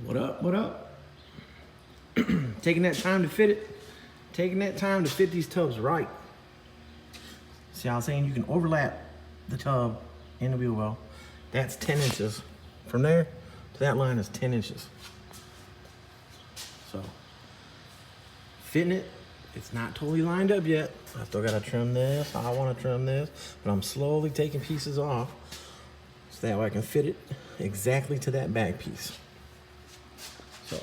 What up, what up? Taking that time to fit it. Taking that time to fit these tubs right. See how I'm saying you can overlap the tub in the wheel well. That's 10 inches. From there to that line is 10 inches. So, fitting it, it's not totally lined up yet. I still gotta trim this, I wanna trim this, but I'm slowly taking pieces off so that way I can fit it exactly to that back piece. So,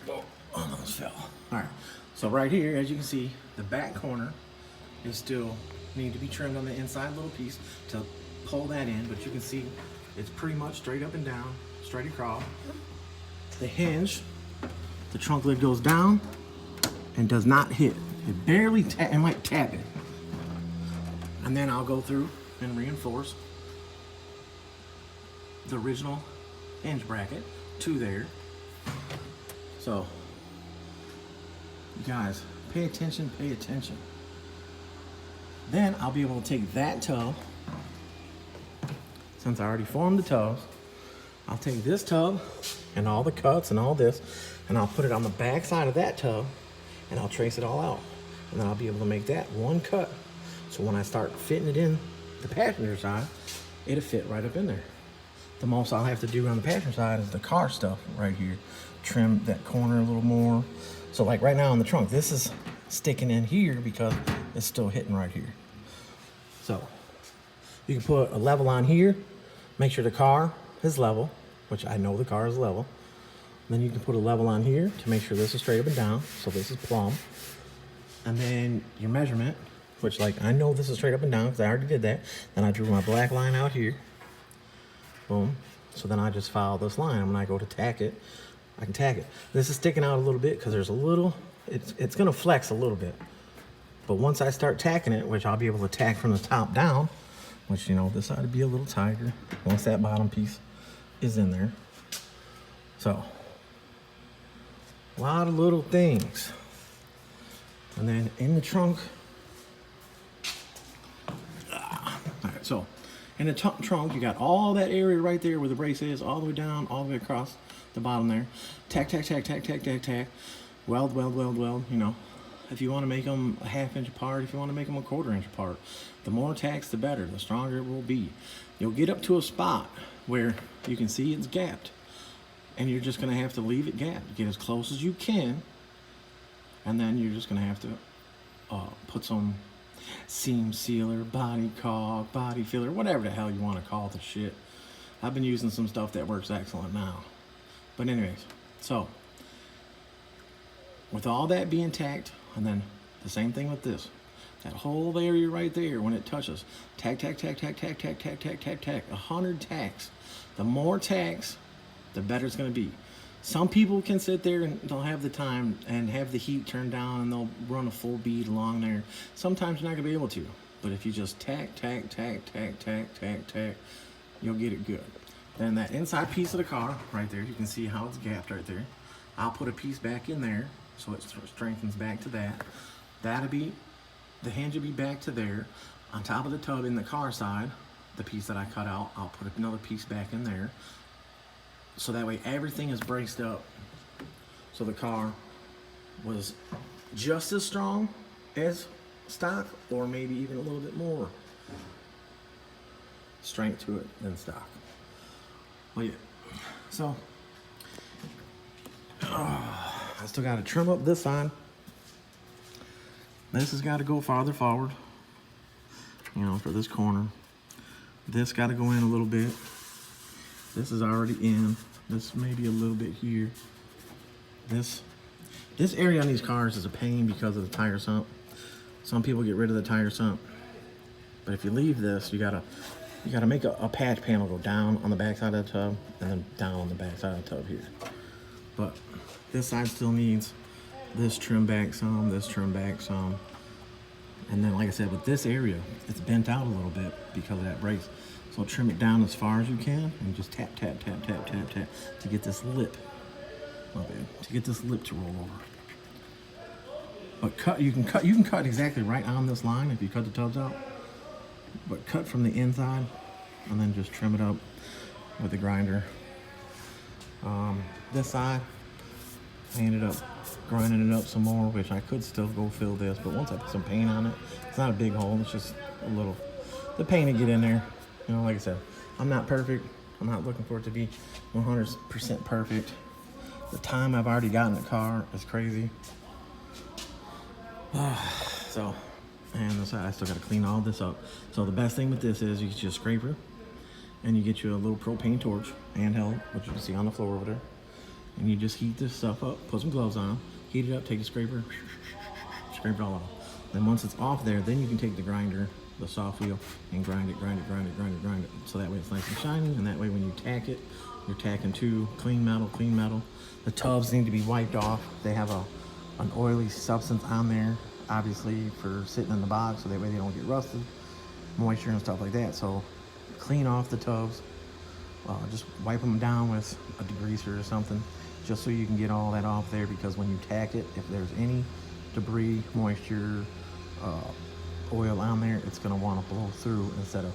oh, almost fell. All right, so right here, as you can see, the back corner is still need to be trimmed on the inside little piece to pull that in, but you can see it's pretty much straight up and down, straight across. The hinge, the trunk lid goes down and does not hit. It barely it might tap it. And then I'll go through and reinforce the original hinge bracket to there. So, you guys, pay attention, pay attention. Then I'll be able to take that tub, since I already formed the tubs, I'll take this tub and all the cuts and all this, and I'll put it on the back side of that tub, and I'll trace it all out. And then I'll be able to make that one cut. So when I start fitting it in the passenger side, it'll fit right up in there. The most I'll have to do on the passenger side is the car stuff right here. Trim that corner a little more. So like right now on the trunk, this is sticking in here because it's still hitting right here. So you can put a level on here, make sure the car is level, which I know the car is level. Then you can put a level on here to make sure this is straight up and down, so this is plumb. And then your measurement, which like I know this is straight up and down because I already did that. Then I drew my black line out here. Boom. So then I just follow this line. And when I go to tack it, I can tack it. This is sticking out a little bit because there's a little, it's gonna flex a little bit. But once I start tacking it, which I'll be able to tack from the top down, which, you know, this ought to be a little tighter once that bottom piece is in there. So, a lot of little things. And then in the trunk, all right, so in the trunk, you got all that area right there where the brace is, all the way down, all the way across the bottom there. Tack, tack, tack, tack, tack, tack, tack. Weld, weld, weld, weld, you know. If you want to make them a ½ inch apart, if you want to make them a ¼ inch apart, the more tacks, the better, the stronger it will be. You'll get up to a spot where you can see it's gapped, and you're just going to have to leave it gapped. Get as close as you can, and then you're just going to have to put some seam sealer, body caulk, body filler, whatever the hell you want to call the shit. I've been using some stuff that works excellent now. But anyways, so with all that being tacked, and then the same thing with this, that whole area right there, when it touches, tack, tack, tack, tack, tack, tack, tack, tack, tack, tack, 100 tacks. The more tacks, the better it's going to be. Some people can sit there and they'll have the time and have the heat turned down and they'll run a full bead along there. Sometimes you're not going to be able to, but if you just tack, tack, tack, tack, tack, tack, tack, you'll get it good. Then that inside piece of the car right there, you can see how it's gapped right there. I'll put a piece back in there so it strengthens back to that. That'll be, the hinge will be back to there. On top of the tub in the car side, the piece that I cut out, I'll put another piece back in there. So that way everything is braced up. So the car was just as strong as stock, or maybe even a little bit more strength to it than stock. Well, yeah, so I still got to trim up this side. This has got to go farther forward, you know, for this corner. This got to go in a little bit. This is already in. This maybe a little bit here. This area on these cars is a pain because of the tire sump. Some people get rid of the tire sump, but if you leave this, you gotta make a patch panel go down on the back side of the tub and then down on the back side of the tub here. But this side still needs this trim back some, this trim back some. And then, like I said, with this area, it's bent out a little bit because of that brace. So trim it down as far as you can and just tap, tap, tap, tap, tap, tap to get this lip, to get this lip to roll over. But you can cut exactly right on this line if you cut the tubs out. But cut from the inside and then just trim it up with the grinder. This side, I ended up grinding it up some more, which I could still go fill this, but once I put some paint on it, it's not a big hole, it's just a little, the paint to get in there. You know, like I said, I'm not perfect. I'm not looking for it to be 100% perfect. The time I've already got in the car is crazy. So, and this side, I still gotta clean all this up. So the best thing with this is you get you a scraper and you get you a little propane torch, handheld, which you can see on the floor over there. And you just heat this stuff up, put some gloves on, heat it up, take a scraper, scrape it all off. Then once it's off there, then you can take the grinder, the soft wheel, and grind it. So that way it's nice and shiny, and that way when you tack it, you're tacking to clean metal. The tubs need to be wiped off. They have an oily substance on there, obviously for sitting in the box, so that way they don't get rusted, moisture and stuff like that. So clean off the tubs, just wipe them down with a degreaser or something, just so you can get all that off there, because when you tack it, if there's any debris, moisture, oil on there, it's gonna wanna blow through instead of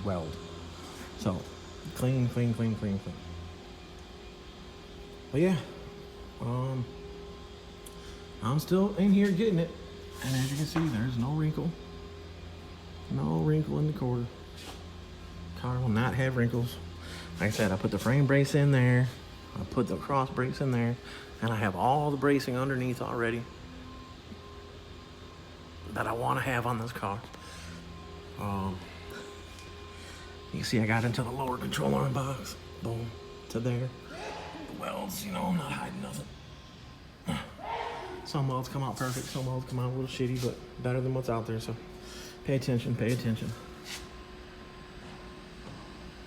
weld. So clean. But yeah, I'm still in here getting it, and as you can see, there's no wrinkle in the quarter. Car will not have wrinkles. Like I said, I put the frame brace in there, I put the cross brakes in there, and I have all the bracing underneath already that I want to have on this car. You can see I got into the lower control arm box, boom, to there. The welds, you know, I'm not hiding nothing. Some welds come out perfect, some welds come out a little shitty, but better than what's out there, so pay attention.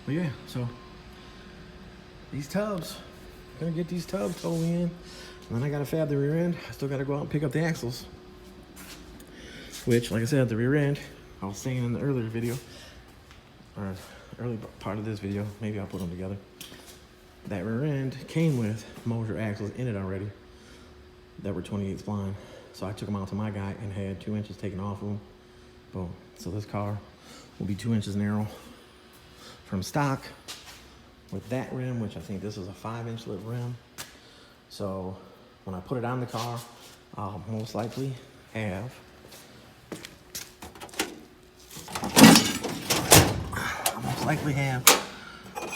But yeah, so these tubs, I'm gonna get these tubs totally in, and then I gotta fab the rear end. I still gotta go out and pick up the axles, which, like I said, the rear end, I was saying in the earlier video, or early part of this video, maybe I'll put them together. That rear end came with motor axles in it already that were 28 spline. So I took them out to my guy and had 2 inches taken off of them. Boom. So this car will be 2 inches narrow from stock with that rim, which I think this is a 5-inch lip rim. So when I put it on the car, I'll most likely have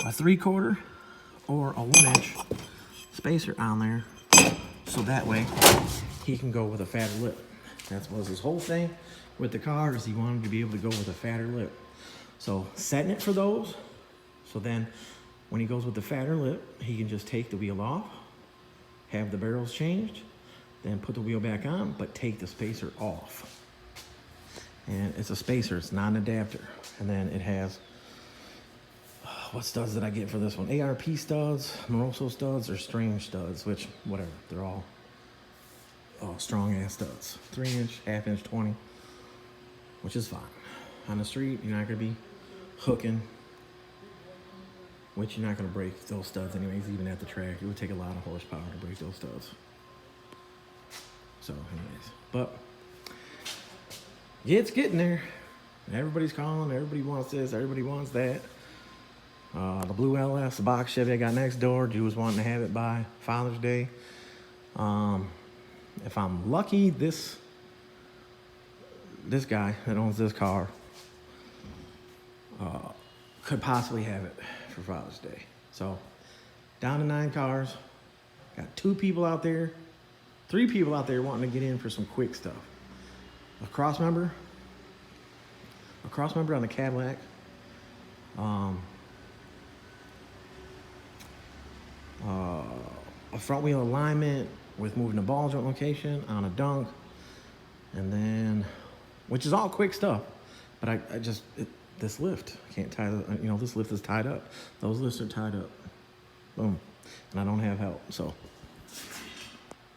a 3/4 or a 1-inch spacer on there, so that way he can go with a fatter lip. That was his whole thing with the car, is he wanted to be able to go with a fatter lip. So setting it for those, so then when he goes with the fatter lip, he can just take the wheel off, have the barrels changed, then put the wheel back on, but take the spacer off. And it's a spacer, it's not an adapter. And then it has, what studs did I get for this one? ARP studs, Moroso studs, or Strange studs, which, whatever, they're all strong ass studs. 3-inch, 1/2-inch, 20, which is fine. On the street, you're not gonna be hooking, which you're not gonna break those studs anyways, even at the track. It would take a lot of horsepower to break those studs. So anyways, but yeah, it's getting there. Everybody's calling, everybody wants this, everybody wants that. The blue LS, the box Chevy I got next door, Drew was wanting to have it by Father's Day. If I'm lucky, this guy that owns this car could possibly have it for Father's Day. So down to 9 cars, got 2 people out there, 3 people out there wanting to get in for some quick stuff. A cross member on the Cadillac, a front wheel alignment with moving the ball joint location on a dunk, and then, which is all quick stuff, but this lift, I can't tie the, this lift is tied up. Those lifts are tied up. Boom. And I don't have help, so. All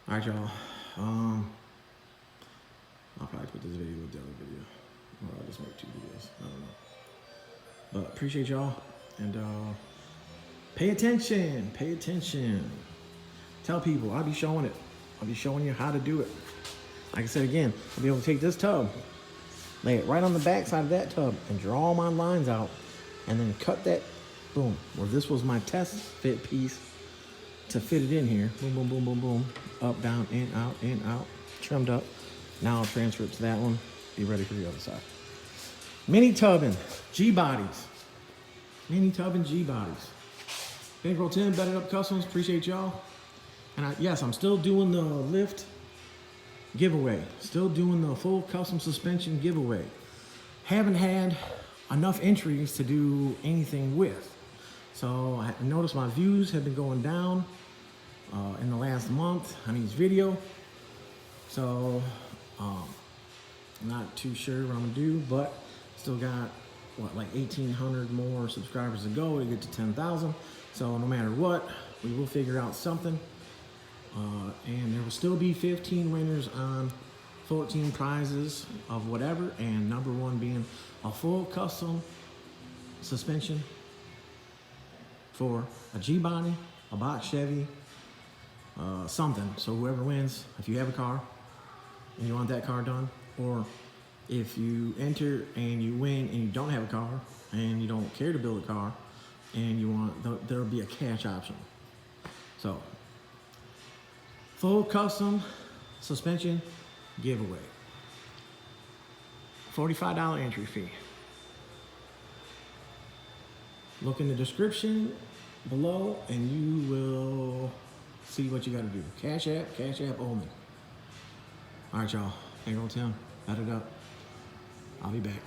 right, y'all. I'll probably put this video with the other video. Or I'll just make 2 videos, I don't know. But appreciate y'all, and pay attention. Tell people, I'll be showing it. I'll be showing you how to do it. Like I said again, I'll be able to take this tub, lay it right on the back side of that tub, and draw my lines out, and then cut that Boom. Well, this was my test fit piece to fit it in here. Boom, boom, boom, boom, boom. Up, down, in, out. Trimmed up. Now I'll transfer it to that one. Be ready for the other side. Mini tubbing, G-bodies. Mini tubbing G-bodies. Bankroll 10, Bedded Up Customs. Appreciate y'all. And yes, I'm still doing the lift giveaway. Still doing the full custom suspension giveaway. Haven't had enough entries to do anything with. So I noticed my views have been going down in the last month on each video. So I'm not too sure what I'm gonna do, but still got what, like 1,800 more subscribers to go to get to 10,000. So no matter what, we will figure out something. And there will still be 15 winners on 14 prizes of whatever, and number one being a full custom suspension for a G-body, a box Chevy, something. So whoever wins, if you have a car and you want that car done, or if you enter and you win and you don't have a car and you don't care to build a car and you want, there'll be a cash option. So full custom suspension giveaway. $45 entry fee. Look in the description below and you will see what you got to do. Cash app only. All right, y'all. Bankroll 10, Bedded Up. I'll be back.